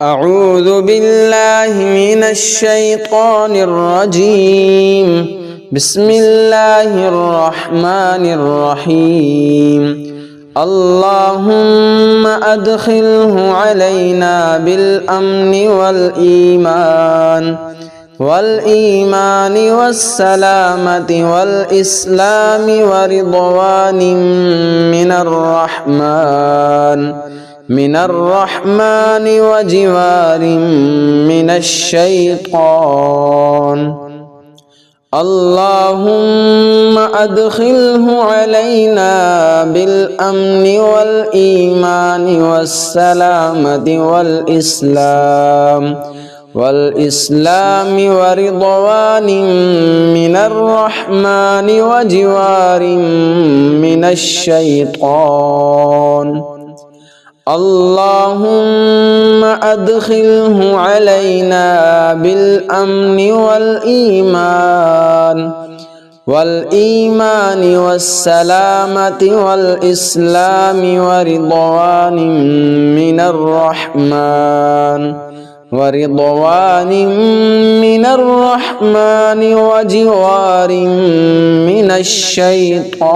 أعوذ بالله من الشيطان الرجيم. بسم الله الرحمن الرحيم. اللهم أدخله علينا بالأمن والإيمان والسلامة والإسلام ورضوان من الرحمن وجوار من الشيطان. اللهم أدخله علينا بالأمن والإيمان والسلامة والإسلام ورضوان من الرحمن وجوار من الشيطان. اللهم أدخله علينا بالأمن والإيمان والسلامة والإسلام ورضوان من الرحمن وجوار من الشيطان.